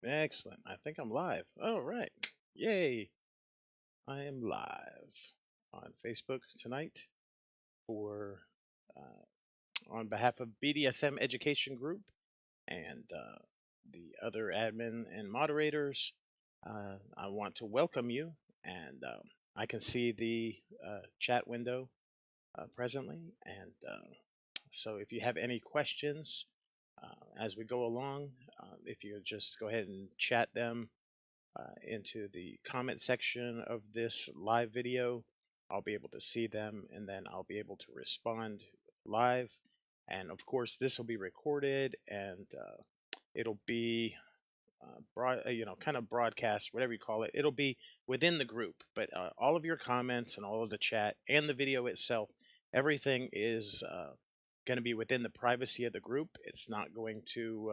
Excellent. I think I'm live. All right. Yay. I am live on Facebook tonight for on behalf of BDSM Education Group and the other admin and moderators. I want to welcome you, and I can see the chat window presently. And so if you have any questions as we go along, if you just go ahead and chat them into the comment section of this live video. I'll be able to see them and then I'll be able to respond live. And of course, this will be recorded and it'll be kind of broadcast, whatever you call it. It'll be within the group, but all of your comments and all of the chat and the video itself, everything is going to be within the privacy of the group. It's not going to,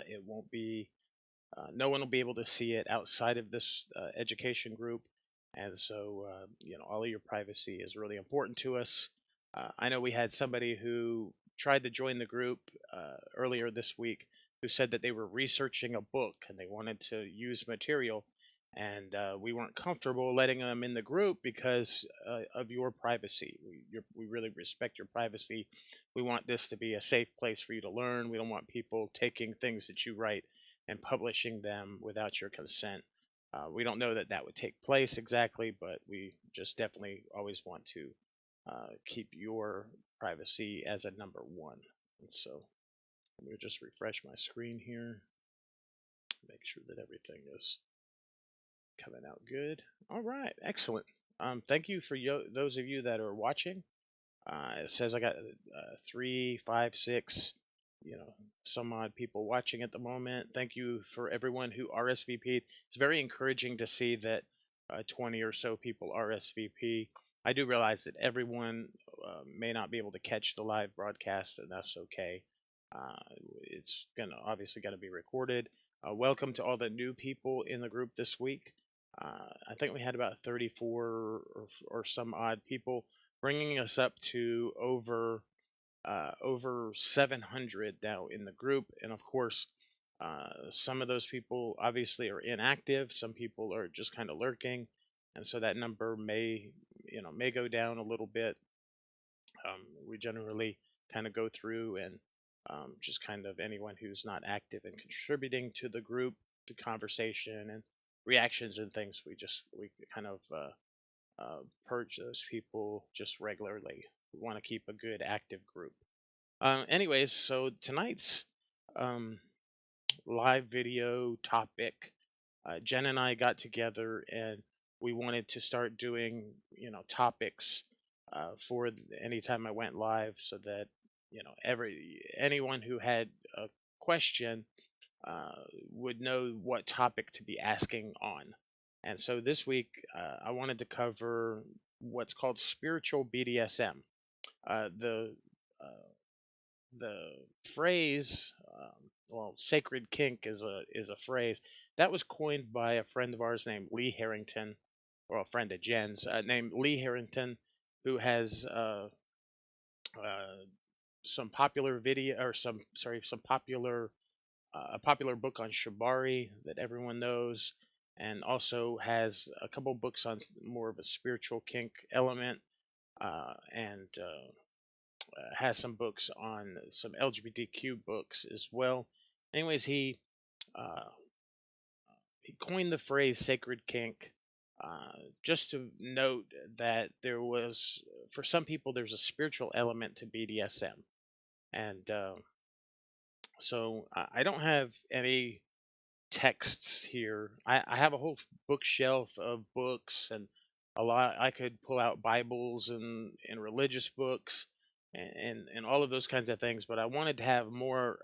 it won't be no one will be able to see it outside of this education group, and so all of your privacy is really important to us. I know we had somebody who tried to join the group earlier this week who said that they were researching a book and they wanted to use material, and we weren't comfortable letting them in the group because of your privacy. We really respect your privacy. We want this to be a safe place for you to learn. We don't want people taking things that you write and publishing them without your consent. We don't know that that would take place exactly, but we just definitely always want to keep your privacy as a number one. And so let me just refresh my screen here, make sure that everything is coming out good. All right, excellent. Thank you for those of you that are watching. It says I got 3, 5, 6, some odd people watching at the moment. Thank you for everyone who RSVP'd. It's very encouraging to see that 20 or so people RSVP. I do realize that everyone may not be able to catch the live broadcast, and that's okay. Uh, it's obviously going to be recorded. Welcome to all the new people in the group this week. I think we had about 34 or some odd people, bringing us up to over 700 now in the group. And of course, some of those people obviously are inactive. Some people are just kind of lurking, and so that number may go down a little bit. We generally kind of go through and just kind of anyone who's not active and contributing to the group, to conversation and reactions and things. We kind of purge those people just regularly. We want to keep a good active group. Anyways, so tonight's um, live video topic, Jen and I got together and we wanted to start doing, topics for anytime I went live, so that anyone who had a question would know what topic to be asking on. And so this week, I wanted to cover what's called spiritual BDSM. The the phrase, well, sacred kink is a phrase that was coined by a friend of ours named Lee Harrington, or a friend of Jen's named Lee Harrington, who has some popular video or some popular a popular book on shibari that everyone knows, and also has a couple books on more of a spiritual kink element, and has some books on some LGBTQ books as well. Anyways, uh, he coined the phrase sacred kink. Just to note that for some people, there's a spiritual element to BDSM. And so I don't have any texts here. I have a whole bookshelf of books and a lot. I could pull out Bibles and religious books and all of those kinds of things, but I wanted to have more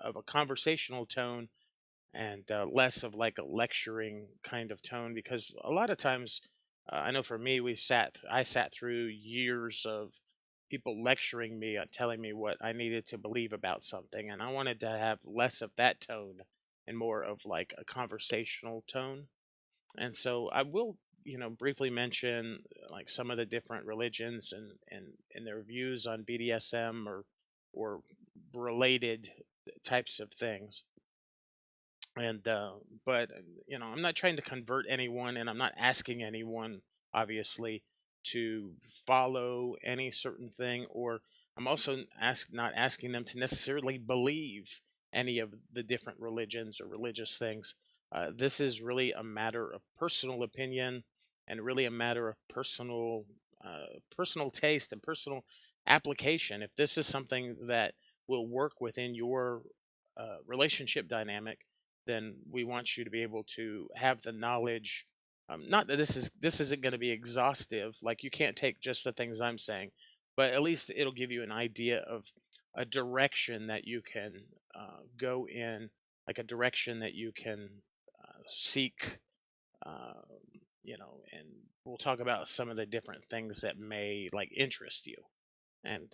of a conversational tone and less of like a lecturing kind of tone, because a lot of times I know for me I sat through years of people lecturing me, telling me what I needed to believe about something, and I wanted to have less of that tone and more of like a conversational tone. And so I will, briefly mention like some of the different religions and their views on BDSM or related types of things. and but I'm not trying to convert anyone, and I'm not asking anyone, obviously, to follow any certain thing, or I'm also not asking them to necessarily believe any of the different religions or religious things. This is really a matter of personal opinion, and really a matter of personal taste and personal application. If this is something that will work within your relationship dynamic, then we want you to be able to have the knowledge. Not that this isn't going to be exhaustive. Like, you can't take just the things I'm saying, but at least it'll give you an idea of a direction that you can go in, like a direction that you can seek. Uh, and we'll talk about some of the different things that may like interest you. And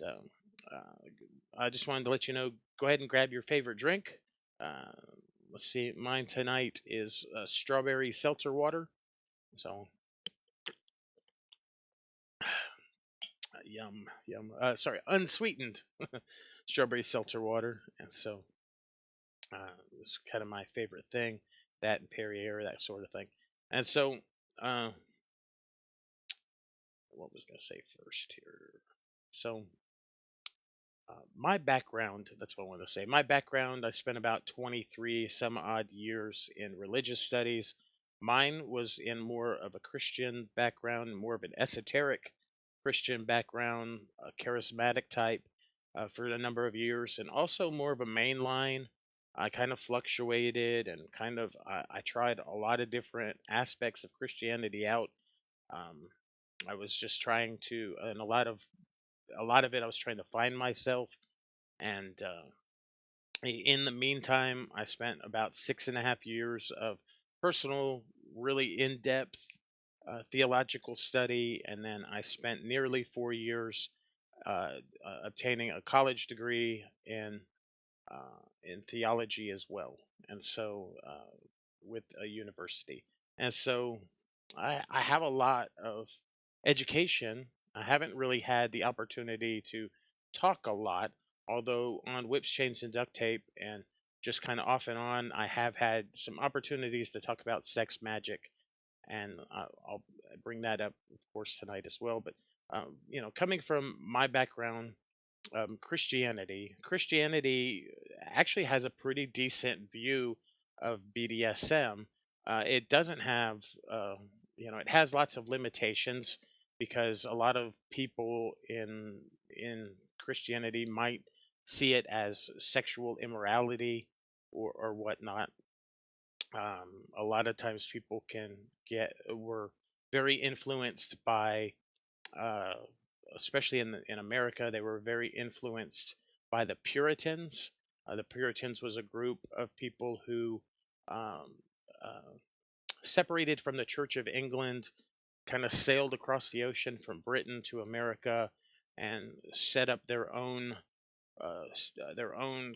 I just wanted to let you know, go ahead and grab your favorite drink. Uh, let's see, mine tonight is strawberry seltzer water. So, yum, yum. Sorry, unsweetened strawberry seltzer water. And so, it's kind of my favorite thing. That and Perrier, that sort of thing. And so, uh, what was I going to say first here? So, my background, that's what I want to say. My background, I spent about 23 some odd years in religious studies. Mine was in more of a Christian background, more of an esoteric Christian background, a charismatic type for a number of years, and also more of a mainline. I kind of fluctuated and I tried a lot of different aspects of Christianity out. Um, I was just trying to, and a lot of it, I was trying to find myself. And in the meantime, I spent about 6.5 years of personal, really in depth theological study. And then I spent nearly 4 years obtaining a college degree in theology as well. And so, with a university. And so, I have a lot of education. I haven't really had the opportunity to talk a lot, although on whips, chains, and duct tape, and just kind of off and on, I have had some opportunities to talk about sex magic, and I'll bring that up, of course, tonight as well. But coming from my background, Christianity actually has a pretty decent view of BDSM. It doesn't have, it has lots of limitations because a lot of people in Christianity might see it as sexual immorality or whatnot. A lot of times people were very influenced by uh, especially in America, they were very influenced by the Puritans. The Puritans was a group of people who um, uh, separated from the Church of England, kind of sailed across the ocean from Britain to America, and set up their own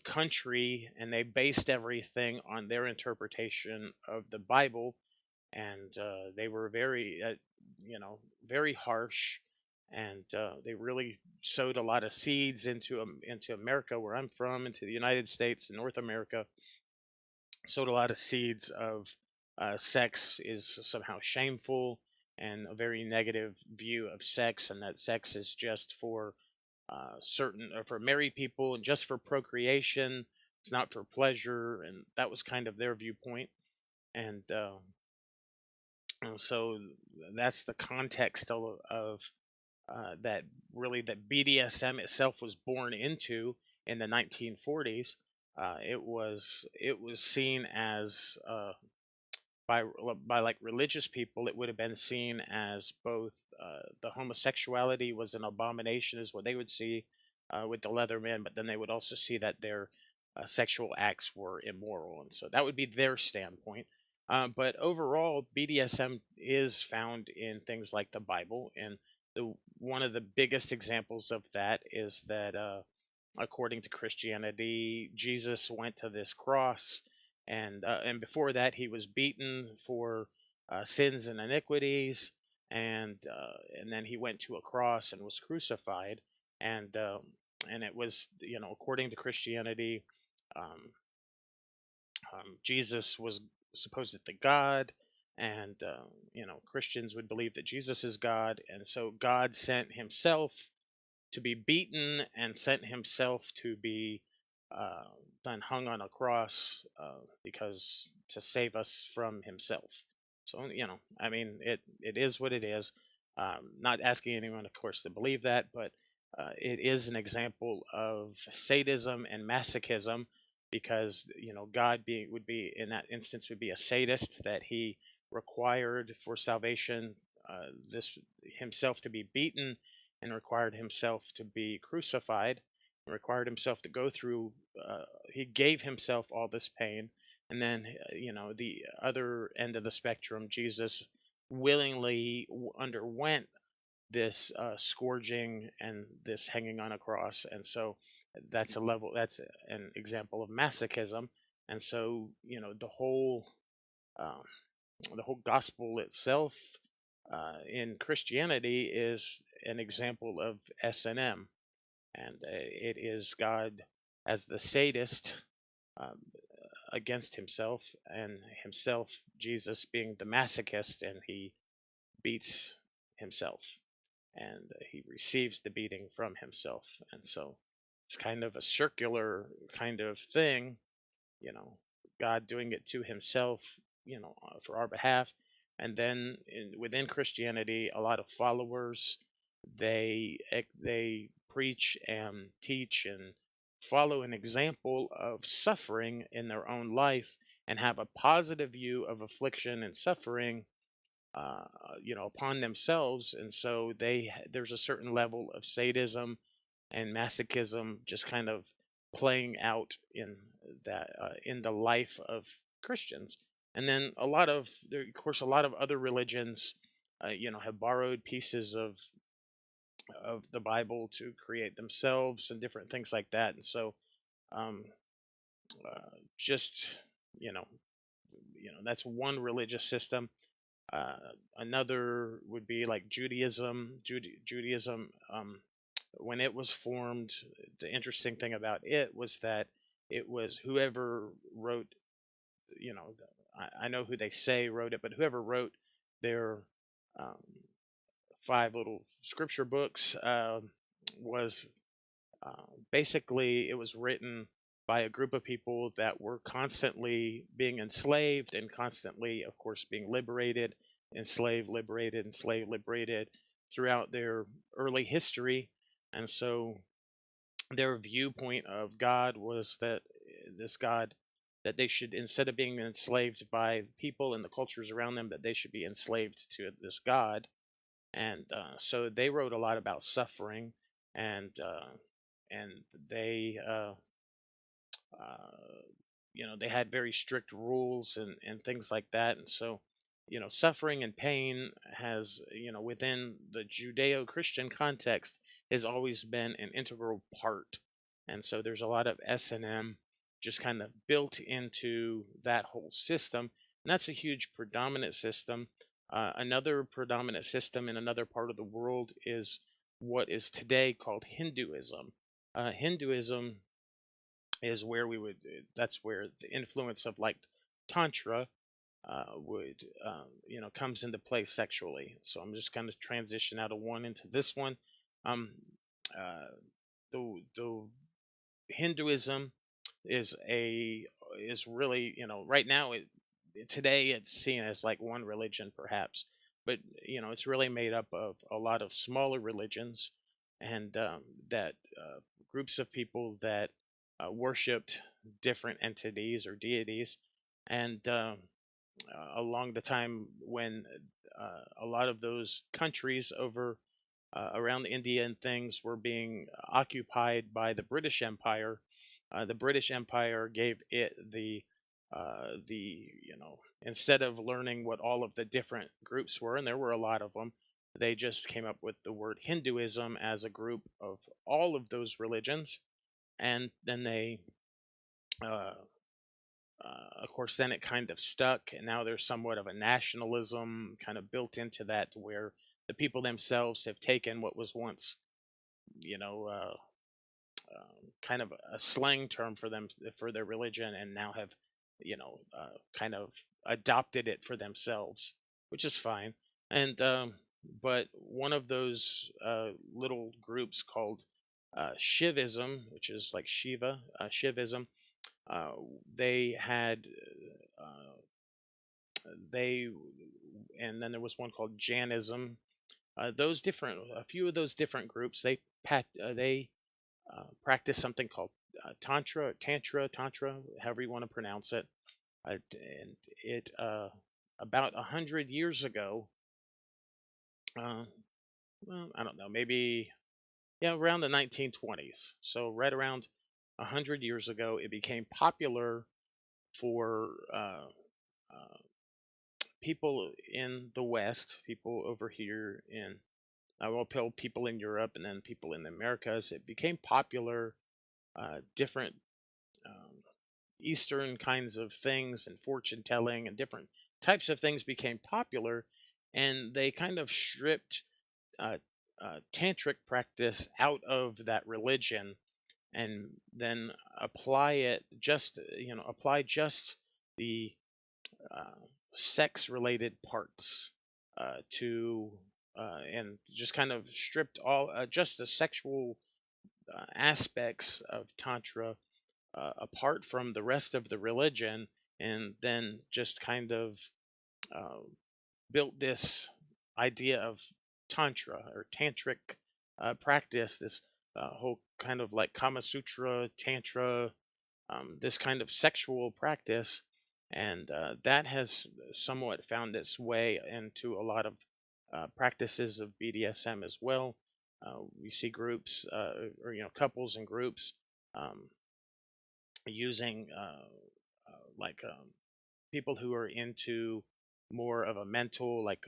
country, and they based everything on their interpretation of the Bible. And they were very harsh, and they really sowed a lot of seeds into America, where I'm from, into the United States and North America. Sowed a lot of seeds of sex is somehow shameful, and a very negative view of sex, and that sex is just for for married people and just for procreation. It's not for pleasure, and that was kind of their viewpoint. And so that's the context of that really that BDSM itself was born into in the 1940s. It was seen as by like religious people, it would have been seen as both the homosexuality was an abomination, is what they would see with the Leathermen, but then they would also see that their sexual acts were immoral, and so that would be their standpoint. But overall, BDSM is found in things like the Bible, and one of the biggest examples of that is that, according to Christianity, Jesus went to this cross, and before that, he was beaten for sins and iniquities, and then he went to a cross and was crucified, and it was, according to Christianity. Um, Jesus was supposedly God, and Christians would believe that Jesus is God, and so God sent Himself to be beaten and sent Himself to be uh, then hung on a cross because to save us from Himself. So I mean, it is what it is. Not asking anyone, of course, to believe that, but it is an example of sadism and masochism because God being would be in that instance would be a sadist that He required for salvation this Himself to be beaten and required Himself to be crucified and required Himself to go through He gave Himself all this pain, and then the other end of the spectrum, Jesus willingly underwent this scourging and this hanging on a cross. And so that's an example of masochism. And so um, the whole gospel itself in Christianity is an example of S&M, and it is God as the sadist um, against Himself, and Himself, Jesus, being the masochist, and He beats Himself, and He receives the beating from Himself. And so it's kind of a circular kind of thing, you know, God doing it to Himself, for our behalf. And then within Christianity, a lot of followers they preach and teach and follow an example of suffering in their own life and have a positive view of affliction and suffering uh, upon themselves. And so there's a certain level of sadism and masochism just kind of playing out in that in the life of Christians. And then of course, a lot of other religions, have borrowed pieces of the Bible to create themselves and different things like that. And so, um, just you know, that's one religious system. Uh, Another would be like Judaism. Judaism, when it was formed, the interesting thing about it was that it was whoever wrote, you know, I know who they say wrote it, but whoever wrote their um, five little scripture books was basically it was written by a group of people that were constantly being enslaved and constantly, of course, being liberated, enslaved, liberated throughout their early history. And so their viewpoint of God was that this God that they should, instead of being enslaved by people and the cultures around them, that they should be enslaved to this God. And so they wrote a lot about suffering, and and they uh, they had very strict rules and things like that. And so suffering and pain has within the Judeo-Christian context has always been an integral part. And so there's a lot of S&M just kind of built into that whole system, and that's a huge predominant system. Another predominant system in another part of the world is what is today called Hinduism. Hinduism is where that's where the influence of like Tantra would comes into play sexually. So I'm just going to transition out of one into this one. um uh the Hinduism is a is really, right now today it's seen as like one religion perhaps, but it's really made up of a lot of smaller religions, and that groups of people that worshipped different entities or deities. And along the time when a lot of those countries over around India and things were being occupied by the British Empire. The British Empire gave it the instead of learning what all of the different groups were, and there were a lot of them, they just came up with the word Hinduism as a group of all of those religions, and then they uh, of course, then it kind of stuck, and now there's somewhat of a nationalism kind of built into that, where the people themselves have taken what was once, you know, kind of a slang term for them for their religion, and now have kind of adopted it for themselves, which is fine. And but one of those little groups called Shivism, which is like Shiva, Shivism, uh, they had they and then there was one called Jainism. A few of those different groups, they practice something called Tantra, however you want to pronounce it. And it about 100 years ago, uh, well, I don't know, maybe yeah, around the 1920s. So right around 100 years ago, it became popular for people in the West, people over here in people in Europe, and then people in the Americas. It became popular. Different um, Eastern kinds of things and fortune telling and different types of things became popular, and they kind of stripped uh, tantric practice out of that religion, and then apply just the uh, sex related parts to and just kind of stripped all just the sexual aspects of tantra apart from the rest of the religion, and then just kind of uh, built this idea of tantra or tantric practice, this whole kind of like Kama Sutra, Tantra, this kind of sexual practice, and that has somewhat found its way into a lot of practices of BDSM as well. We see groups or couples and groups um, using like people who are into more of a mental, like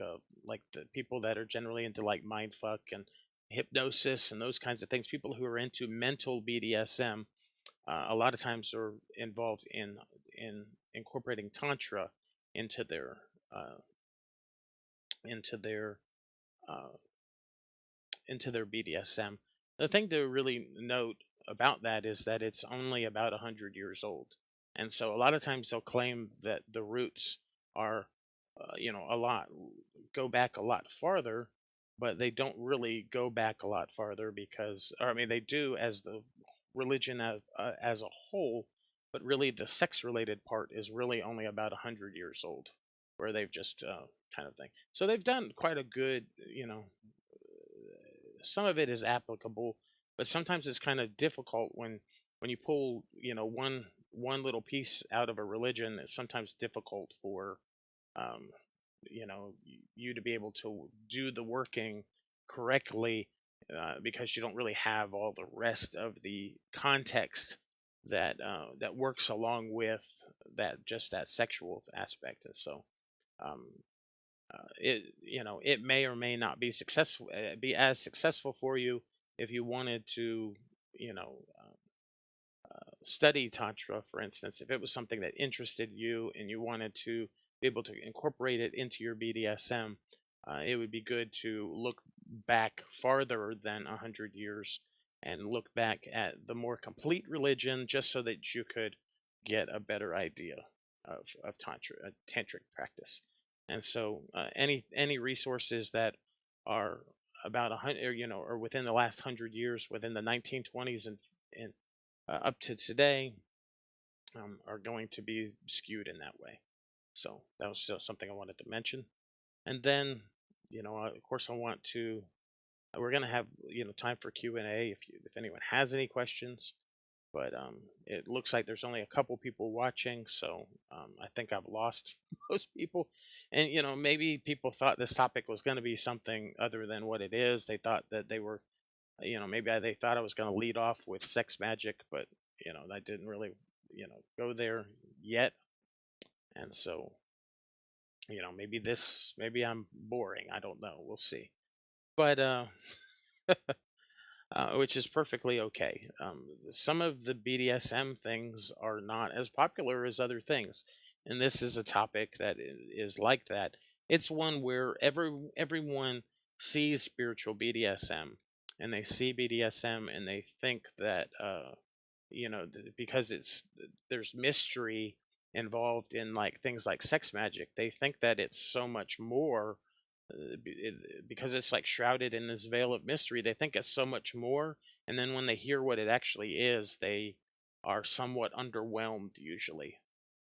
the people that are generally into like mind fuck and hypnosis and those kinds of things. People who are into mental BDSM a lot of times are involved in incorporating tantra into their uh, into their uh, into their BDSM. The thing to really note about that is that it's only about 100 years old, and so a lot of times they'll claim that the roots are, a lot go back a lot farther, but they don't really go back a lot farther because, or I mean, they do as the religion as a whole, but really the sex-related part is really only about 100 years old, where they've just kind of thing. So they've done quite a good, some of it is applicable, but sometimes it's kind of difficult when you pull one little piece out of a religion. It's sometimes difficult for um, you to be able to do the working correctly because you don't really have all the rest of the context that works along with that sexual aspect. And so um, it may or may not be as successful for you if you wanted to you know study tantra, for instance. If it was something that interested you and you wanted to be able to incorporate it into your BDSM, it would be good to look back farther than 100 years and look back at the more complete religion, just so that you could get a better idea of tantric practice. And so any resources that are about 100, or within the last 100 years, within the 1920s and up to today, are going to be skewed in that way. So that was just something I wanted to mention. And then, of course, I want to. We're gonna have time for Q&A if anyone has any questions. But it looks like there's only a couple people watching, so I think I've lost most people. And maybe people thought this topic was going to be something other than what it is. They thought that they were maybe they thought I was going to lead off with sex magic, but I didn't really go there yet. And so maybe I'm boring. I don't know. We'll see. But which is perfectly okay. Some of the BDSM things are not as popular as other things, and this is a topic that is like that. It's one where everyone sees spiritual BDSM, and they see BDSM, and they think that because there's mystery. involved in like things like sex magic, they think that it's so much more, because it's like shrouded in this veil of mystery. They think it's so much more, and then when they hear what it actually is, they are somewhat underwhelmed usually.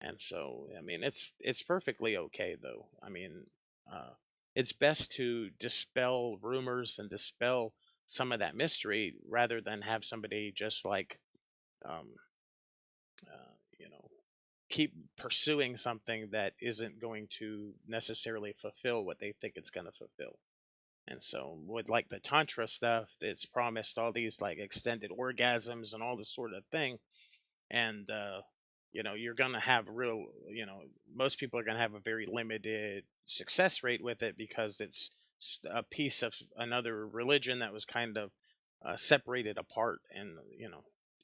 And so, I mean, it's perfectly okay though. I mean, uh, it's best to dispel rumors and dispel some of that mystery rather than have somebody just like, um, you know, keep pursuing something that isn't going to necessarily fulfill what they think it's going to fulfill. And so with like the tantra stuff, it's promised all these like extended orgasms and all this sort of thing. And you're going to have real, most people are going to have a very limited success rate with it because it's a piece of another religion that was kind of separated apart and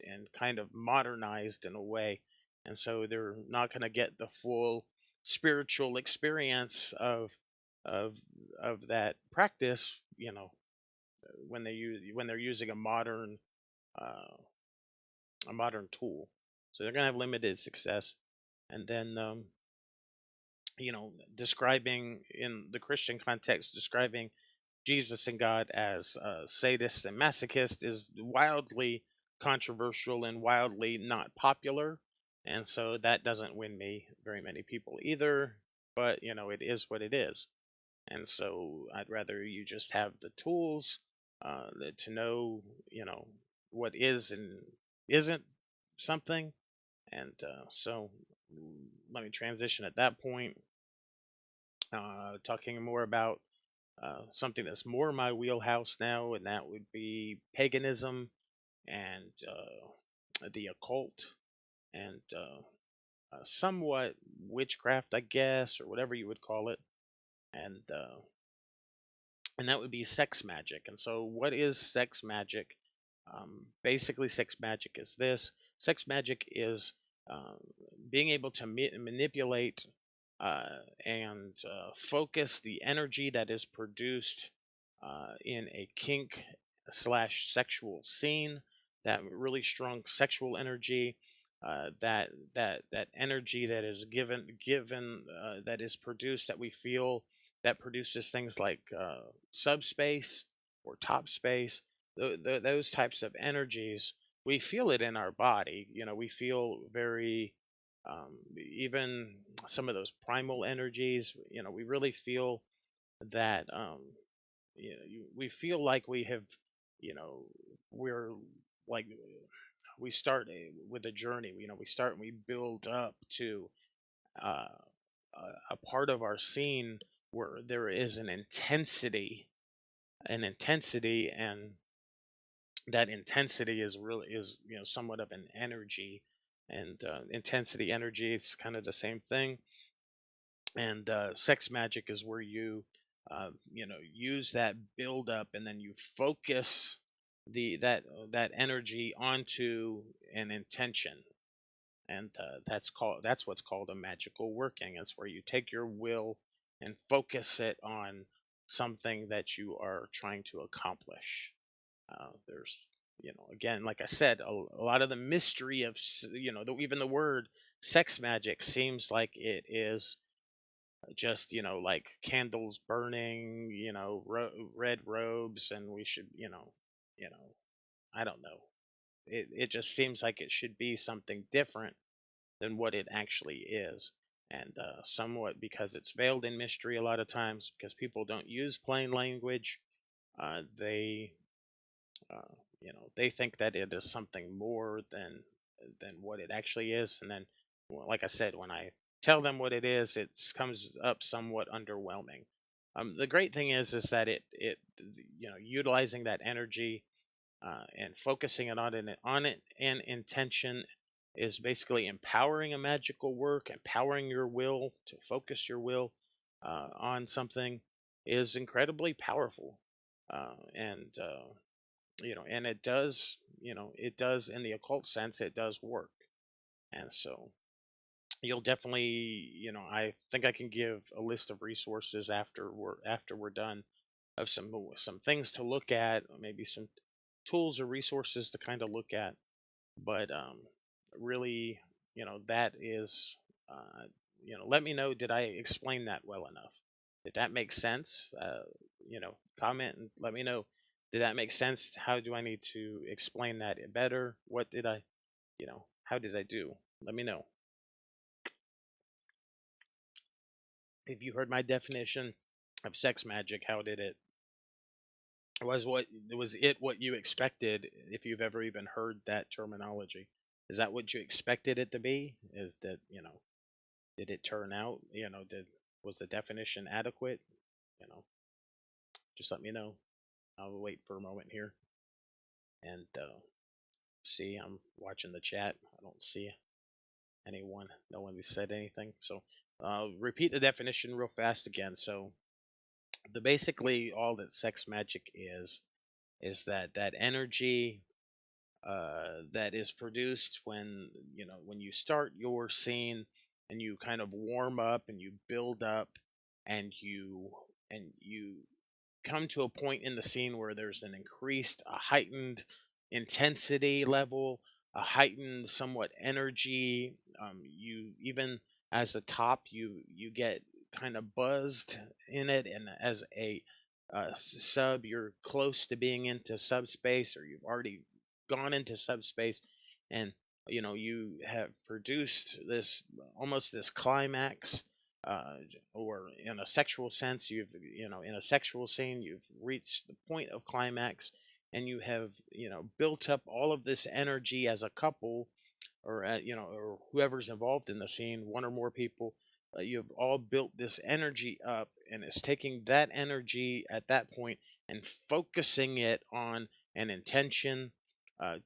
and kind of modernized in a way. And so they're not going to get the full spiritual experience of of that practice, when they're using uh, a modern tool. So they're going to have limited success. And then, describing in the Christian context, describing Jesus and God as sadist and masochist is wildly controversial and wildly not popular. And so that doesn't win me very many people either. But, it is what it is. And so I'd rather you just have the tools to know, what is and isn't something. And so let me transition at that point, talking more about something that's more my wheelhouse now, and that would be paganism and the occult and somewhat witchcraft, I guess, or whatever you would call it. And that would be sex magic. And so, what is sex magic? Basically, sex magic is this: sex magic is um, being able to manipulate and focus the energy that is produced in a kink slash sexual scene, that really strong sexual energy. That energy that is given that is produced, that we feel, that produces things like subspace or top space. Those types of energies, we feel it in our body. We feel very, even some of those primal energies. We really feel that. We feel like we have, you know, we're like we start with a journey. We start and we build up to uh, a part of our scene where there is an intensity, and that intensity is really is somewhat of an energy, and intensity, energy, it's kind of the same thing. And sex magic is where you use that build up, and then you focus that energy onto an intention. And that's what's called a magical working. It's where you take your will and focus it on something that you are trying to accomplish. There's, again, like I said, a lot of the mystery of even the word sex magic seems like it is just, like candles burning, red robes, and we should, you know I don't know. It just seems like it should be something different than what it actually is. And somewhat because it's veiled in mystery a lot of times, because people don't use plain language, they they think that it is something more than what it actually is. And then, well, like I said, when I tell them what it is, it comes up somewhat underwhelming. The great thing is that it utilizing that energy and focusing it on it and intention is basically empowering a magical work. Empowering your will to focus your will on something is incredibly powerful. And it does in the occult sense, it does work. And so you'll definitely, I think I can give a list of resources after we're done, of some things to look at, maybe some tools or resources to kind of look at. But really, that is Let me know. Did I explain that well enough? Did that make sense? Comment and let me know. Did that make sense? How do I need to explain that better? What did I, how did I do? Let me know. If you heard my definition of sex magic, how did it what you expected if you've ever even heard that terminology? Is that what you expected it to be? Is that, did it turn out, did was the definition adequate? You know, just let me know. I'll wait for a moment here and see. I'm watching the chat. I don't see anyone. No one said anything. So repeat the definition real fast again. So the basically all that sex magic is that energy that is produced when you start your scene and you kind of warm up and you build up and you come to a point in the scene where there's an increased, a heightened intensity level, a heightened somewhat energy. You even as a top, you get kind of buzzed in it, and as a sub, you're close to being into subspace, or you've already gone into subspace, and you have produced this almost this climax, or in a sexual sense, in a sexual scene, you've reached the point of climax, and you have built up all of this energy as a couple, or or whoever's involved in the scene, one or more people. You've all built this energy up, and it's taking that energy at that point and focusing it on an intention,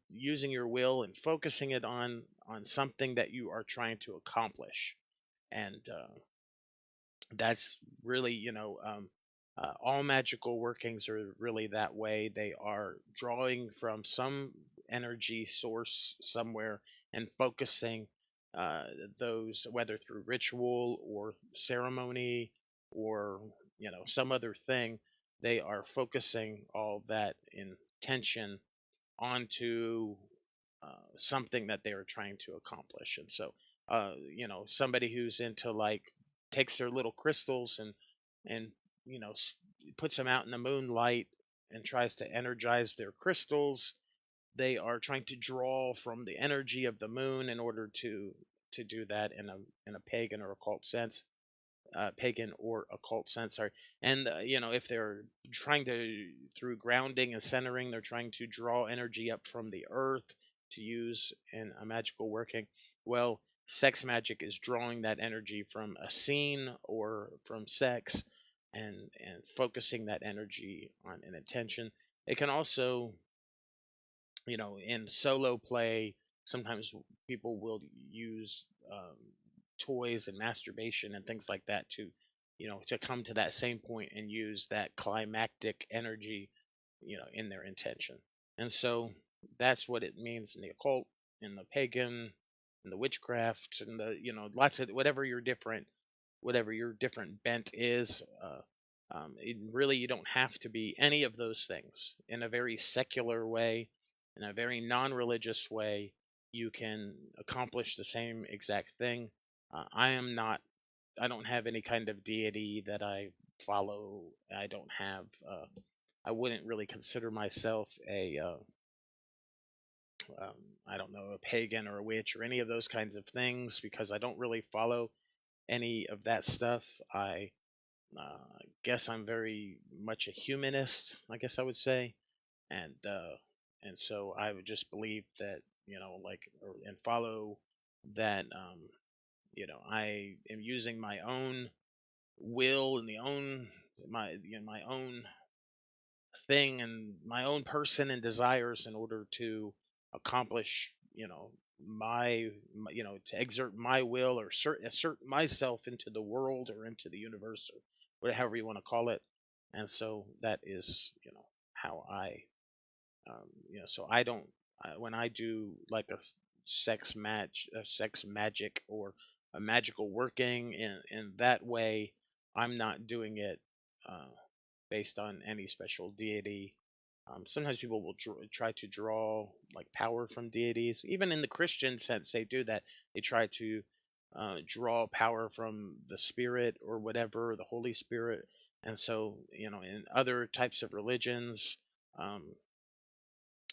using your will and focusing it on something that you are trying to accomplish, and that's really all magical workings are really that way. They are drawing from some energy source somewhere and focusing uh, those, whether through ritual or ceremony or some other thing. They are focusing all that intention onto something that they are trying to accomplish. And so, somebody who's into like takes their little crystals and you know s- puts them out in the moonlight and tries to energize their crystals. They are trying to draw from the energy of the moon in order to do that in a pagan or occult sense, pagan or occult sense. Sorry, and if they're trying to through grounding and centering, they're trying to draw energy up from the earth to use in a magical working. Well, sex magic is drawing that energy from a scene or from sex, and focusing that energy on an intention. It can also, in solo play, sometimes people will use toys and masturbation and things like that to come to that same point and use that climactic energy, in their intention. And so that's what it means in the occult, in the pagan, in the witchcraft, and the lots of whatever your different bent is. Really, you don't have to be any of those things. In a very secular way, in a very non-religious way, you can accomplish the same exact thing. I am not. I don't have any kind of deity that I follow. I don't have. I wouldn't really consider myself a. Um, I don't know, a pagan or a witch or any of those kinds of things because I don't really follow any of that stuff. I guess I'm very much a humanist. I guess I would say, and so I would just believe that and follow that I am using my own will and my own thing and my own person and desires in order to accomplish to exert my will or assert myself into the world or into the universe or whatever you want to call it. And so that is how I so I don't when I do like a sex magic or a magical working in that way, I'm not doing it uh, based on any special deity. Sometimes people will try to draw like power from deities. Even in the Christian sense, they do that. They try to. draw power from the spirit or whatever, the Holy Spirit. And so, in other types of religions, um,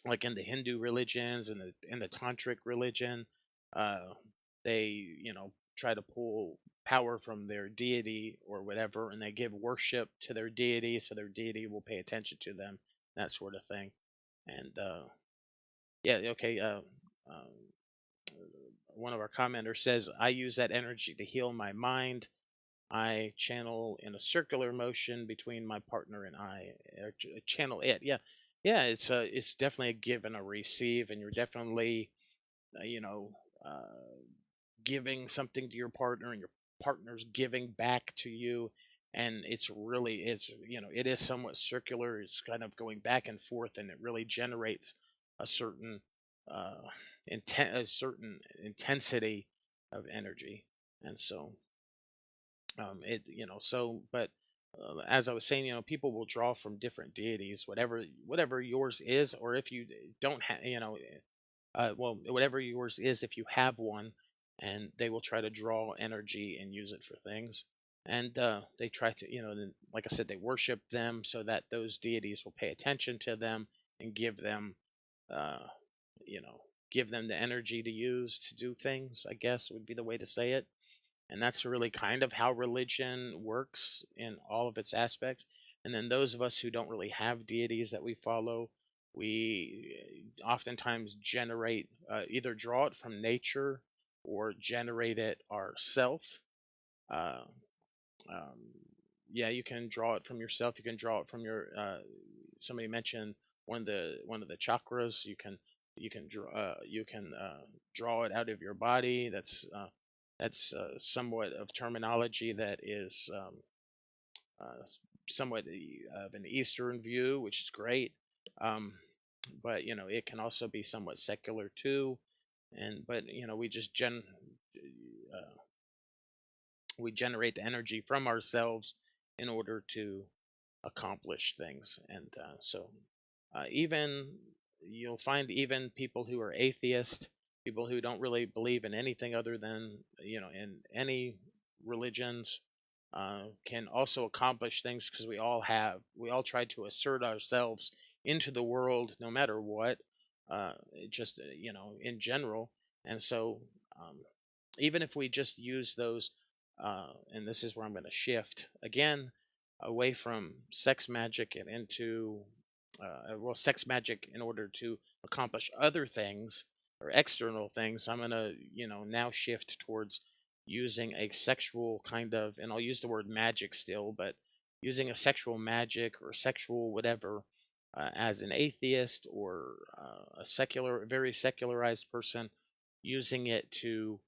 like in the Hindu religions and the tantric religion, uh, they try to pull power from their deity or whatever, and they give worship to their deity, so their deity will pay attention to them, that sort of thing. And yeah, okay. One of our commenters says, "I use that energy to heal my mind. I channel in a circular motion between my partner and I, or channel it." Yeah, yeah. It's definitely a give and a receive, and you're definitely uh, you know uh, giving something to your partner, and your partner's giving back to you, and it is somewhat circular. It's kind of going back and forth, and it really generates a certain uh, a certain intensity of energy, and so it so but as I was saying, people will draw from different deities, whatever yours is, or if you don't have, well, whatever yours is, if you have one, and they will try to draw energy and use it for things. And they try to, like I said, they worship them so that those deities will pay attention to them and uh, you know, give them the energy to use to do things, I guess would be the way to say it. And that's really kind of how religion works in all of its aspects. And then those of us who don't really have deities that we follow, we oftentimes generate, either draw it from nature or generate it ourself. Uh, um, yeah, you can draw it from yourself. You can draw it from your. Somebody mentioned one of the chakras. You can draw it out of your body. That's somewhat of terminology that is somewhat of an Eastern view, which is great. Um, but it can also be somewhat secular too. And but we just we generate the energy from ourselves in order to accomplish things. And even you'll find even people who are atheist, people who don't really believe in anything other than in any religions, can also accomplish things, because we all try to assert ourselves into the world no matter what, just in general. And so even if we just use those, and this is where I'm going to shift again away from sex magic and into, well, sex magic in order to accomplish other things or external things. I'm going to, now shift towards using a sexual kind of, and I'll use the word magic still, but using a sexual magic or sexual whatever, as an atheist or very secularized person, using it to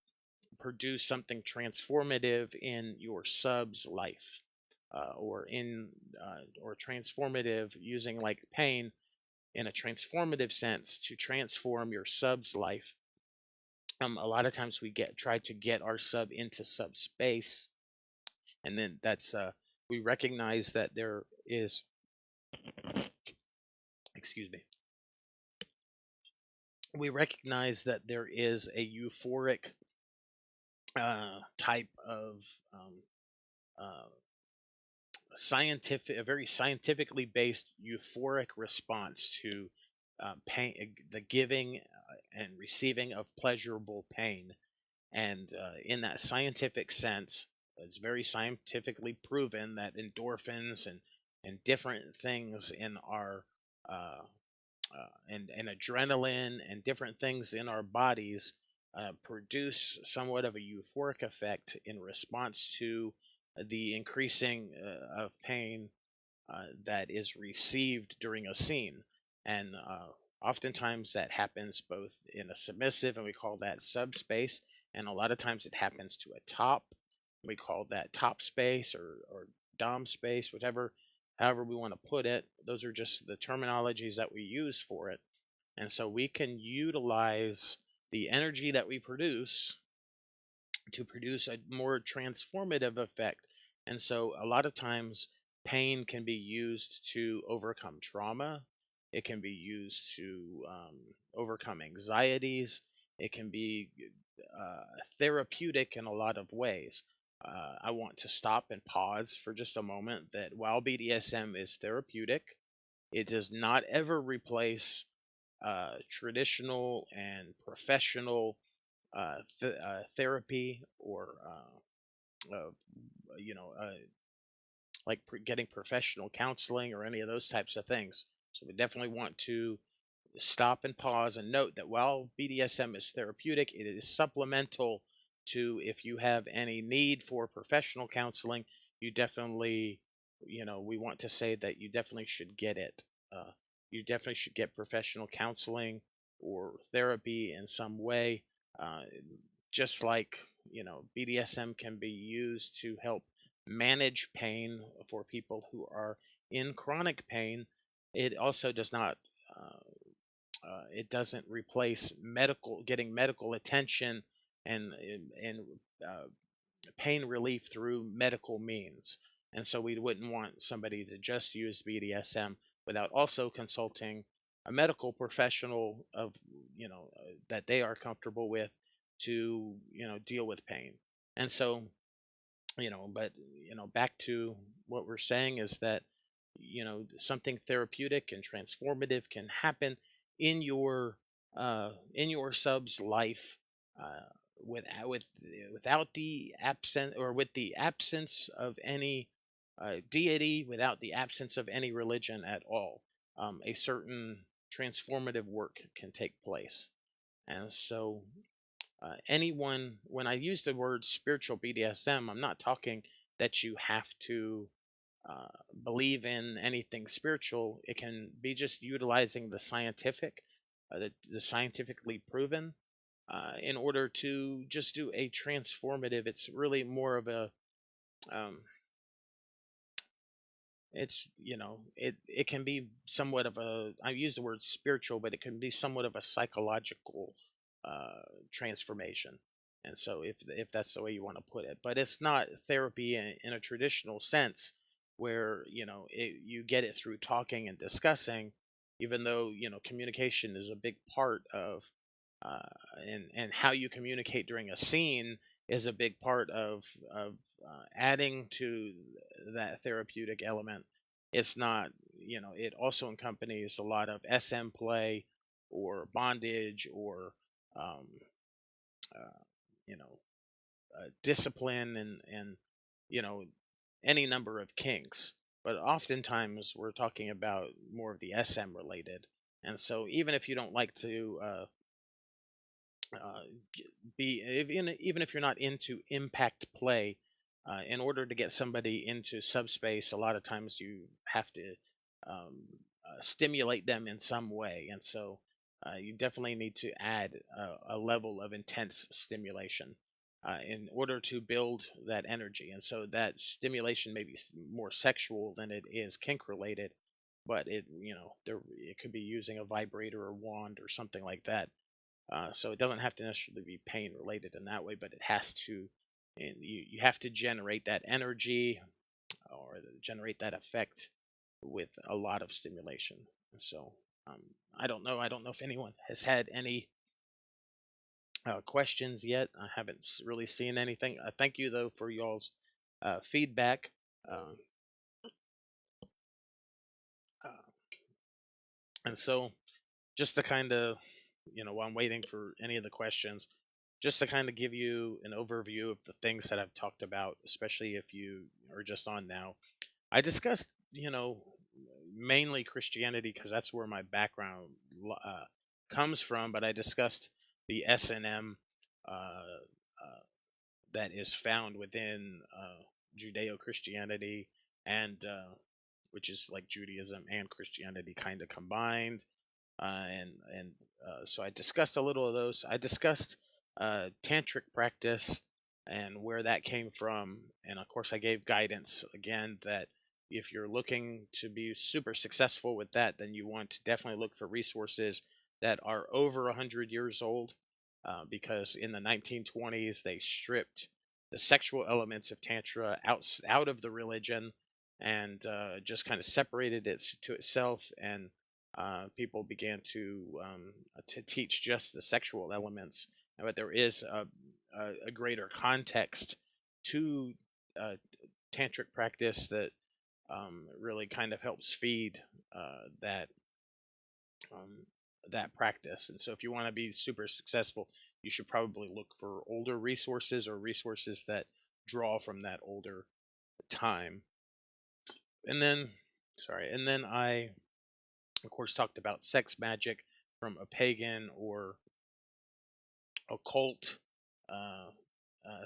produce something transformative in your sub's life, or transformative, using like pain in a transformative sense to transform your sub's life. A lot of times we try to get our sub into subspace, and then that's we recognize that there is, excuse me, we recognize that there is a euphoric type of uh, a very scientifically based euphoric response to pain, the giving and receiving of pleasurable pain. And in that scientific sense, it's very scientifically proven that endorphins and different things in our and adrenaline and different things in our bodies produce somewhat of a euphoric effect in response to the increasing of pain that is received during a scene. And oftentimes that happens both in a submissive, and we call that subspace, and a lot of times it happens to a top. We call that top space or dom space, however we want to put it. Those are just the terminologies that we use for it. And so we can utilize the energy that we produce to produce a more transformative effect. And so a lot of times pain can be used to overcome trauma. It can be used to overcome anxieties. It can be therapeutic in a lot of ways. I want to stop and pause for just a moment that while BDSM is therapeutic, it does not ever replace traditional and professional therapy or uh, you know uh, like getting professional counseling or any of those types of things. So we definitely want to stop and pause and note that while BDSM is therapeutic, it is supplemental to if you have any need for professional counseling, you definitely, we want to say that you definitely should get it. Uh, you definitely should get professional counseling or therapy in some way. Uh, just like, BDSM can be used to help manage pain for people who are in chronic pain. It also does not it doesn't replace getting medical attention and uh, pain relief through medical means. And so we wouldn't want somebody to just use BDSM without also consulting a medical professional of that they are comfortable with to deal with pain. And so but back to what we're saying is that something therapeutic and transformative can happen in your sub's life without the absent or with the absence of any deity, without the absence of any religion at all. A certain transformative work can take place. And so anyone, when I use the word spiritual BDSM, I'm not talking that you have to uh, believe in anything spiritual. It can be just utilizing the scientifically proven, in order to just do a transformative. It's really more of a um, it can be somewhat of a, I use the word spiritual, but it can be somewhat of a psychological transformation. And so if that's the way you want to put it, but it's not therapy in a traditional sense where you get it through talking and discussing, even though communication is a big part of uh, and how you communicate during a scene is a big part of adding to that therapeutic element. It's not, it also accompanies a lot of SM play or bondage or um, uh, you know discipline and you know any number of kinks. But oftentimes we're talking about more of the SM related. And so even if you don't like to uh, even if you're not into impact play, in order to get somebody into subspace, a lot of times you have to stimulate them in some way, and so you definitely need to add a level of intense stimulation in order to build that energy. And so that stimulation may be more sexual than it is kink related, but it could be using a vibrator or wand or something like that, so it doesn't have to necessarily be pain related in that way, but it has to, and you have to generate that energy or generate that effect with a lot of stimulation. And so um, I don't know. I don't know if anyone has had any questions yet. I haven't really seen anything. Thank you though for y'all's feedback. Um, uh, and so just to kind of, while I'm waiting for any of the questions, just to kind of give you an overview of the things that I've talked about, especially if you are just on now. I discussed, mainly Christianity because that's where my background comes from, but I discussed the S&M uh, that is found within Judeo Christianity and which is like Judaism and Christianity kind of combined, and so I discussed a little of those. I discussed tantric practice and where that came from, and of course, I gave guidance again that if you're looking to be super successful with that, then you want to definitely look for resources that are over 100 years old, because in the 1920s they stripped the sexual elements of tantra out of the religion and just kind of separated it to itself, and people began to teach just the sexual elements but there is a greater context to uh, tantric practice that really kind of helps feed that um, that practice. And so, if you want to be super successful, you should probably look for older resources or resources that draw from that older time. And then, and then I, of course, talked about sex magic from a pagan or occult uh, uh,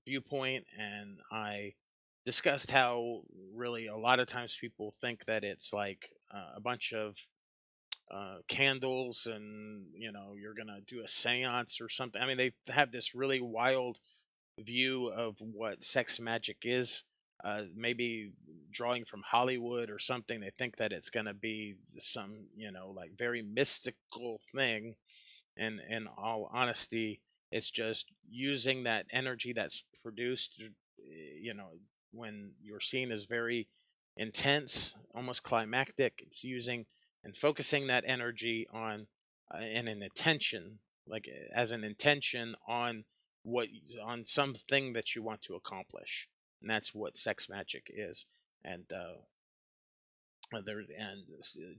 viewpoint, and I discussed how really a lot of times people think that it's like a bunch of candles and you're gonna do a seance or something. I mean, they have this really wild view of what sex magic is. Maybe drawing from Hollywood or something, they think that it's gonna be some like very mystical thing. And in all honesty, it's just using that energy that's produced, you know, when your scene is very intense, almost climactic. It's using and focusing that energy on and an intention, like as an intention on what on something that you want to accomplish, and that's what sex magic is. And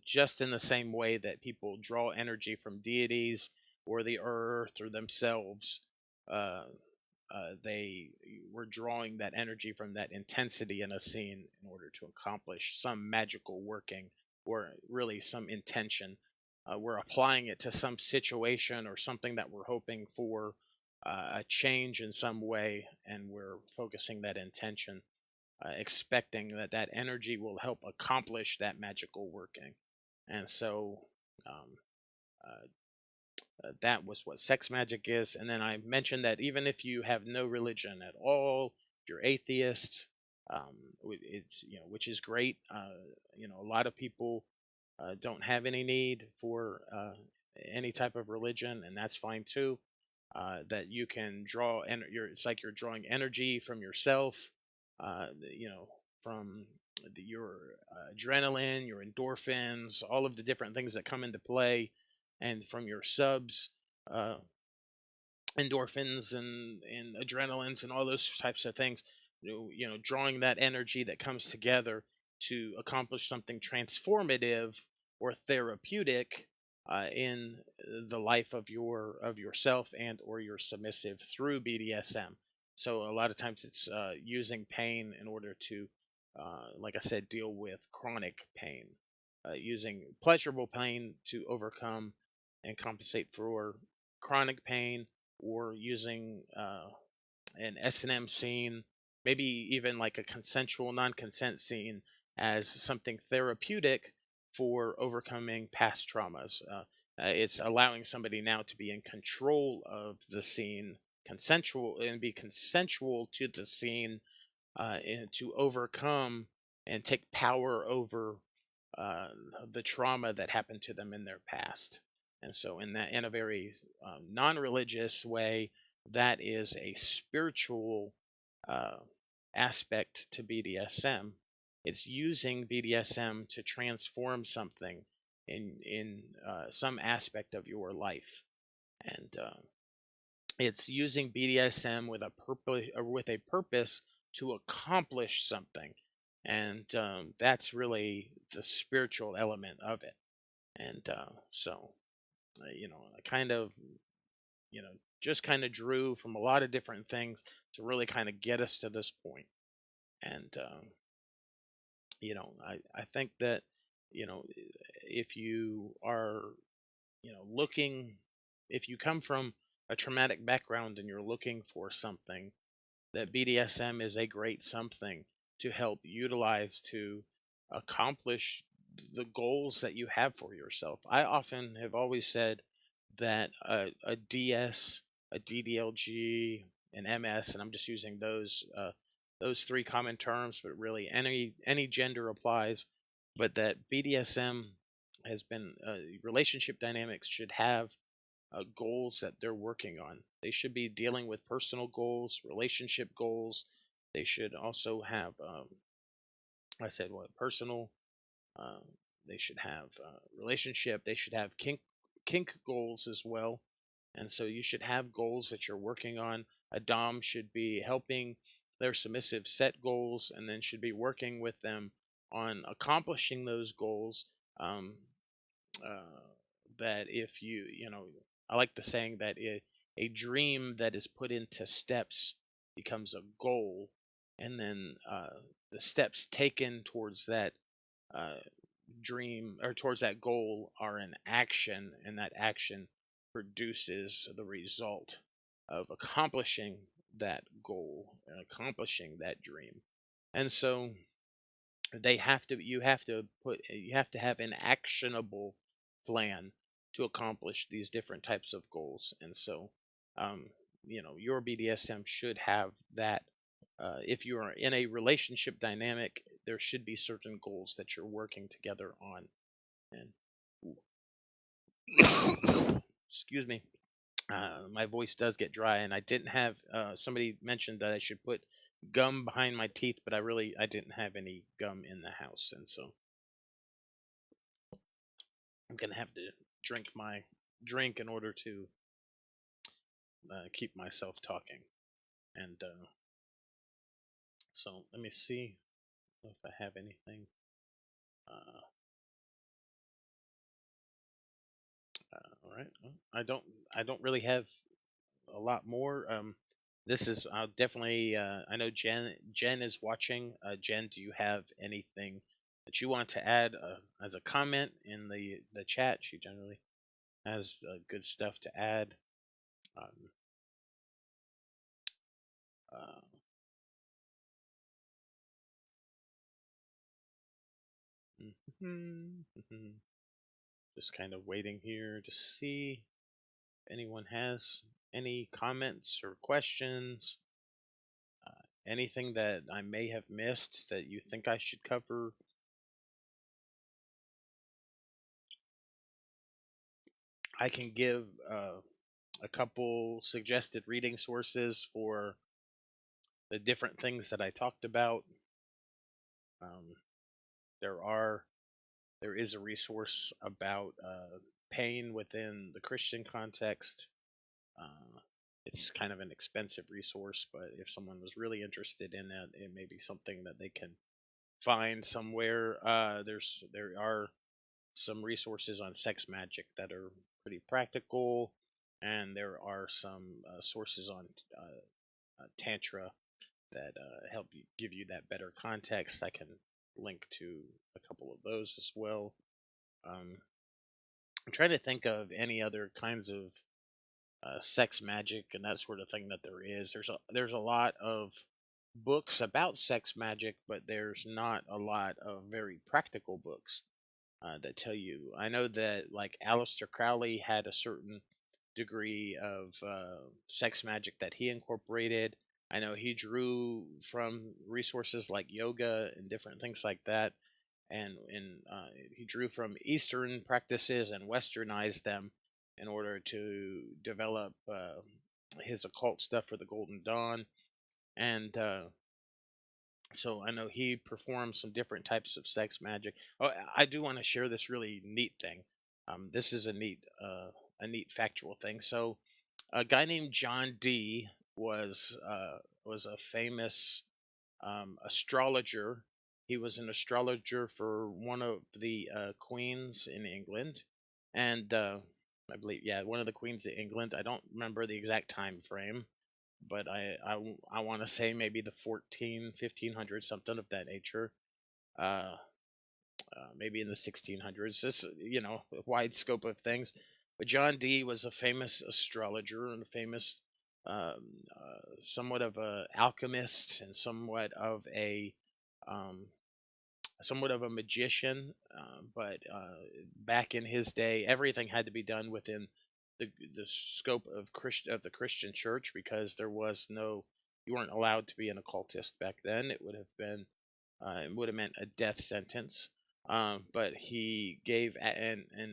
just in the same way that people draw energy from deities or the earth or themselves, uh, they were drawing that energy from that intensity in a scene in order to accomplish some magical working or really some intention. We're applying it to some situation or something that we're hoping for a change in some way, and we're focusing that intention, expecting that that energy will help accomplish that magical working. And so um, that was what sex magic is. And then I mentioned that even if you have no religion at all, if you're atheist, it's which is great. A lot of people don't have any need for any type of religion, and that's fine too. That you can draw, and it's like you're drawing energy from yourself, from your adrenaline, your endorphins, all of the different things that come into play, and from your subs. Uh, Endorphins and adrenalines and all those types of things, drawing that energy that comes together to accomplish something transformative or therapeutic in the life of yourself and or your submissive through BDSM. So a lot of times it's using pain in order to like I said, deal with chronic pain, using pleasurable pain to overcome and compensate for chronic pain, or using an S&M scene, maybe even like a consensual non-consent scene, as something therapeutic for overcoming past traumas. It's allowing somebody now to be in control of the scene, consensual, and be consensual to the scene, and to overcome and take power over uh, the trauma that happened to them in their past. And so, in a very non-religious way, that is a spiritual uh, aspect to BDSM. It's using BDSM to transform something in some aspect of your life, and it's using BDSM with a purpose to accomplish something, and that's really the spiritual element of it. And I kind of you know just kind of drew from a lot of different things to really kind of get us to this point. And I think that if you are looking, if you come from a traumatic background and you're looking for something, that BDSM is a great something to help utilize to accomplish the goals that you have for yourself. I often have always said that a DS, a DDLG, an MS, and I'm just using those three common terms, but really any gender applies. But that BDSM has been relationship dynamics should have goals that they're working on. They should be dealing with personal goals, relationship goals. They should also have, I said what, personal. Uh, they should have relationship. They should have kink goals as well. And so you should have goals that you're working on. A dom should be helping their submissive set goals, and then should be working with them on accomplishing those goals. um, uh, that if I like the saying that a dream that is put into steps becomes a goal, and then the steps taken towards that uh, dream or towards that goal are an action, and that action produces the result of accomplishing that goal and accomplishing that dream. And so you have to have an actionable plan to accomplish these different types of goals. And so um, your BDSM should have that. If you are in a relationship dynamic, there should be certain goals that you're working together on. And excuse me, my voice does get dry, and I didn't have. Somebody mentioned that I should put gum behind my teeth, but I didn't have any gum in the house, and so I'm gonna have to drink my drink in order to keep myself talking. And so let me see if I have anything. Uh, all right, well, I don't really have a lot more. This is I'll definitely. I know Jen is watching. Jen, do you have anything that you want to add as a comment in the chat? She generally has good stuff to add. Um, uh, just kind of waiting here to see if anyone has any comments or questions. Anything that I may have missed that you think I should cover. I can give a couple suggested reading sources for the different things that I talked about. Um, there are there is a resource about pain within the Christian context. Uh, it's kind of an expensive resource, but if someone was really interested in it, it may be something that they can find somewhere. There are some resources on sex magic that are pretty practical, and there are some sources on Tantra that help you give you that better context. I can link to a couple of those as well. Um, I'm trying to think of any other kinds of sex magic and that sort of thing that there is. There's a lot of books about sex magic, but there's not a lot of very practical books that tell you. I know that like Aleister Crowley had a certain degree of sex magic that he incorporated. I know he drew from resources like yoga and different things like that, and he drew from Eastern practices and westernized them in order to develop his occult stuff for the Golden Dawn. And so I know he performed some different types of sex magic. Oh, I do want to share this really neat thing. This is a neat factual thing. So a guy named John Dee was a famous astrologer. He was an astrologer for one of the queens in England, and I believe, yeah, one of the queens of England. I don't remember the exact time frame, but I want to say maybe the 1500s, something of that nature. Uh, Maybe in the 1600s. This, a wide scope of things. But John Dee was a famous astrologer and a famous, somewhat of a alchemist and um, somewhat of a magician. But back in his day, everything had to be done within the scope of the Christian Church, because there was no you weren't allowed to be an occultist back then. It would have meant a death sentence. But he gave the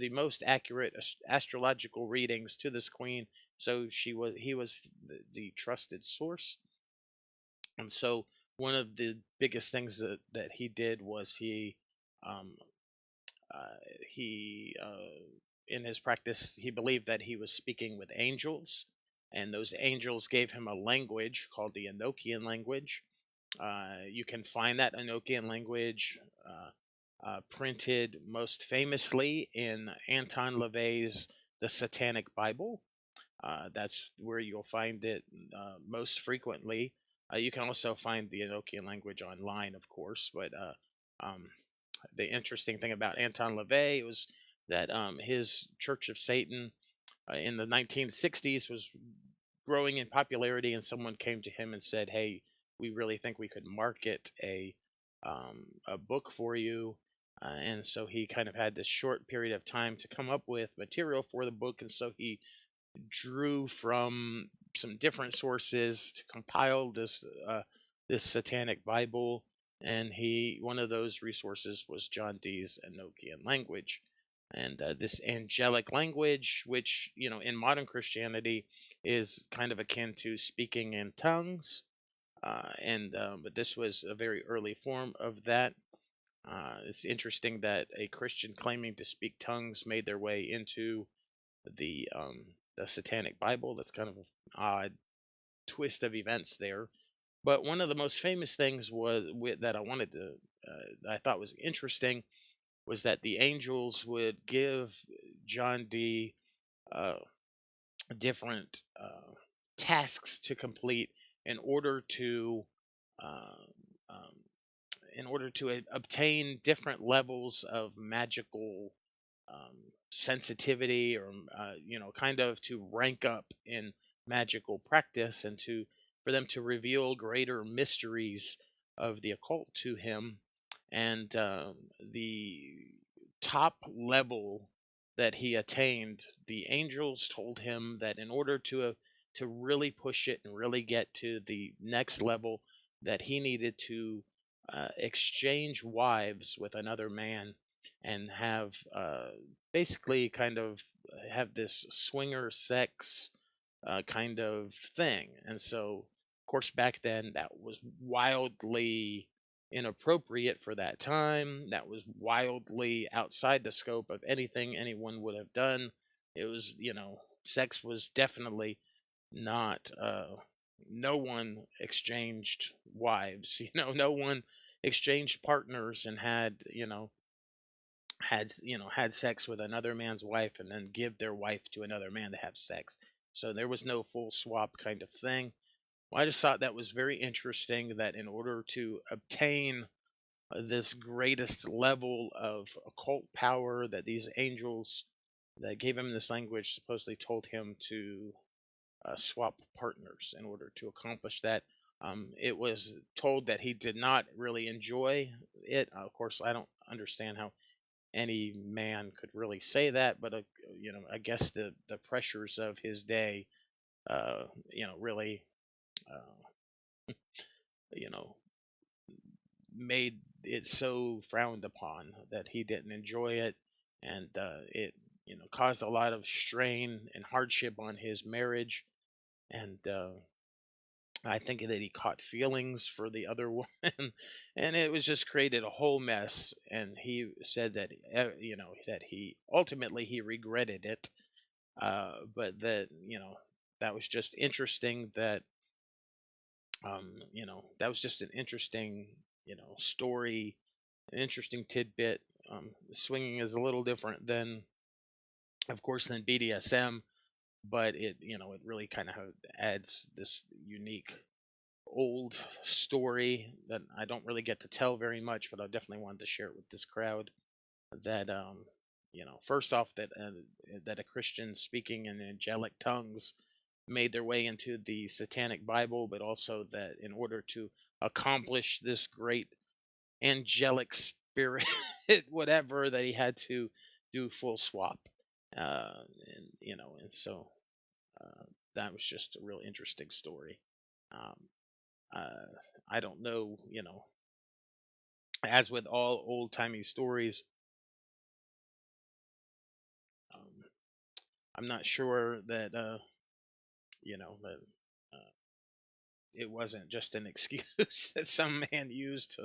most accurate astrological readings to this queen, so he was the trusted source. And so one of the biggest things that he did was um, he in his practice, he believed that he was speaking with angels, and those angels gave him a language called the Enochian language. You can find that Enochian language printed most famously in Anton LaVey's The Satanic Bible. That's where you'll find it most frequently. You can also find the Enochian language online, of course, but um, the interesting thing about Anton LaVey was that his Church of Satan in the 1960s was growing in popularity, and someone came to him and said, "Hey, we really think we could market a book for you." And so he kind of had this short period of time to come up with material for the book, and so he drew from some different sources to compile this satanic Bible, and he one of those resources was John Dee's Enochian language, and this angelic language, which in modern Christianity is kind of akin to speaking in tongues, and but this was a very early form of that. It's interesting that a Christian claiming to speak tongues made their way into the Satanic Bible. That's kind of an odd twist of events there. But one of the most famous things that I wanted to that I thought was interesting was that the angels would give John D. Uh, different tasks to complete in order to uh, um, obtain different levels of magical um, sensitivity, or kind of to rank up in magical practice, and to for them to reveal greater mysteries of the occult to him. And the top level that he attained, the angels told him that in order to really push it and really get to the next level, that he needed to exchange wives with another man, and have basically kind of have this swinger sex kind of thing. And so, of course, back then that was wildly inappropriate for that time. That was wildly outside the scope of anything anyone would have done. It was, sex was definitely not. No one exchanged wives. No one exchanged partners and had sex with another man's wife and then give their wife to another man to have sex. So there was no full swap kind of thing. Well, I just thought that was very interesting, that in order to obtain this greatest level of occult power, that these angels that gave him this language supposedly told him to swap partners in order to accomplish that. It was told that he did not really enjoy it. Of course, I don't understand how any man could really say that, but I guess the pressures of his day, really, uh, you know, made it so frowned upon that he didn't enjoy it, and it caused a lot of strain and hardship on his marriage, and I think that he caught feelings for the other woman, and it was just created a whole mess. And he said that that he ultimately he regretted it, but that that was just interesting. That was just an interesting story, an interesting tidbit. Swinging is a little different than, of course, than BDSM, but it really kind of adds this unique old story that I don't really get to tell very much, but I definitely wanted to share it with this crowd. That first off, that a Christian speaking in angelic tongues made their way into the Satanic Bible, but also that in order to accomplish this great angelic spirit, whatever, that he had to do full swap, and so uh, that was just a real interesting story. Um, uh, I don't know, as with all old timey stories, um, I'm not sure that, that uh, it wasn't just an excuse that some man used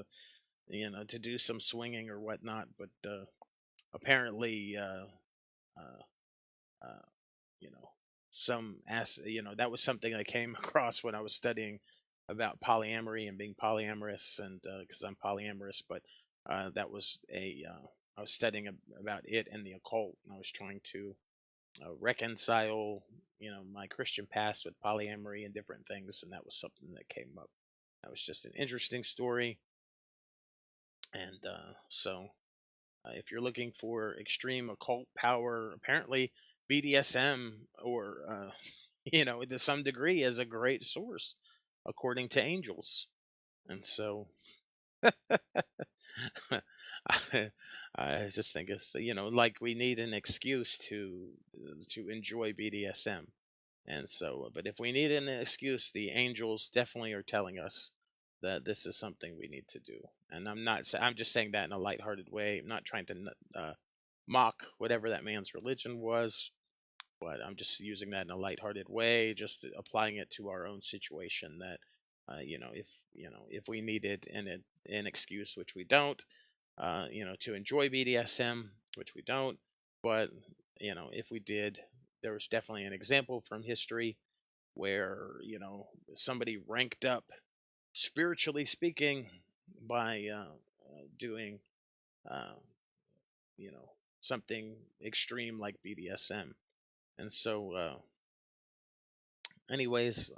to do some swinging or whatnot, but apparently, you know, that was something I came across when I was studying about polyamory and being polyamorous, and because I'm polyamorous, but that was I was studying about it and the occult, and I was trying to reconcile, my Christian past with polyamory and different things, and that was something that came up. That was just an interesting story, and if you're looking for extreme occult power, apparently BDSM or to some degree is a great source, according to angels. And so I, I just think it's like we need an excuse to enjoy BDSM. And so, but if we need an excuse, the angels definitely are telling us that this is something we need to do. And I'm just saying that in a lighthearted way. I'm not trying to mock whatever that man's religion was, but I'm just using that in a lighthearted way, just applying it to our own situation. That, if we needed an excuse, which we don't, to enjoy BDSM, which we don't, but if we did, there was definitely an example from history where somebody ranked up, spiritually speaking, by doing uh, you know something extreme like BDSM. And so, anyways,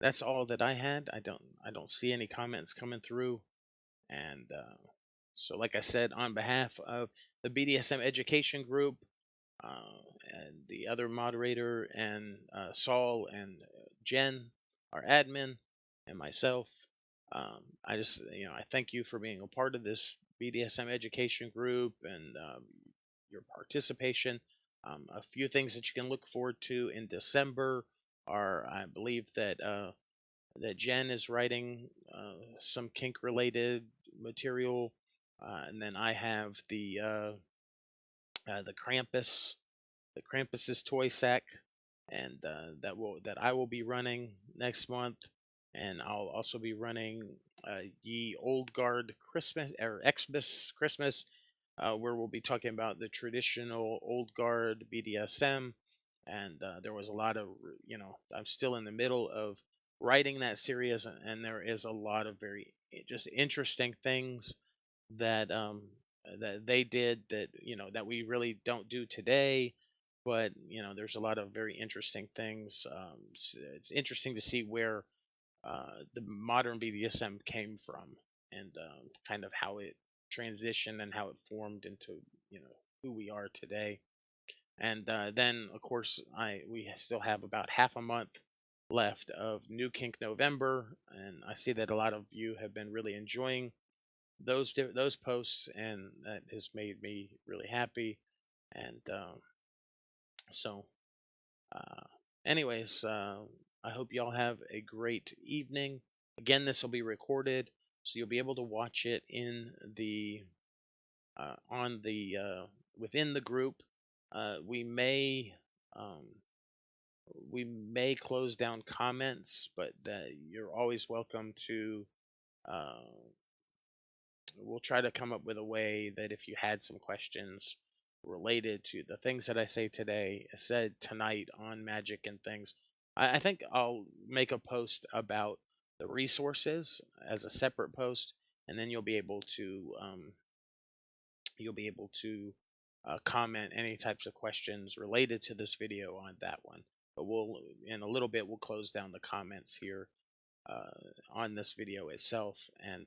that's all that I had. I don't see any comments coming through, and so, like I said, on behalf of the BDSM education group, uh, and the other moderator, and Saul and Jen, our admin, and myself, I just I thank you for being a part of this BDSM education group, and your participation. A few things that you can look forward to in December are, I believe that Jen is writing some kink related material, and then I have the Krampus's toy sack, and that I will be running next month, and I'll also be running Ye Old Guard Christmas or Xmas Christmas, where we'll be talking about the traditional Old Guard BDSM, and there was a lot of I'm still in the middle of writing that series, and there is a lot of very just interesting things that they did that that we really don't do today. But there's a lot of very interesting things. It's interesting to see where the modern BDSM came from, and kind of how it transitioned and how it formed into who we are today. And then, of course, we still have about half a month left of New Kink November, and I see that a lot of you have been really enjoying those posts, and that has made me really happy. And so, uh, anyways, I hope y'all have a great evening. Again, this will be recorded, so you'll be able to watch it in the on the within the group. Uh, we may um, we may close down comments, but you're always welcome to. Uh, we'll try to come up with a way that if you had some questions related to the things that I said tonight on magic and things, I think I'll make a post about the resources as a separate post, and then you'll be able to comment any types of questions related to this video on that one. But we'll in a little bit we'll close down the comments here on this video itself, and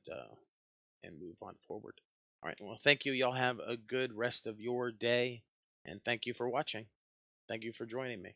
move on forward. All right. Well, thank you. Y'all have a good rest of your day, and thank you for watching. Thank you for joining me.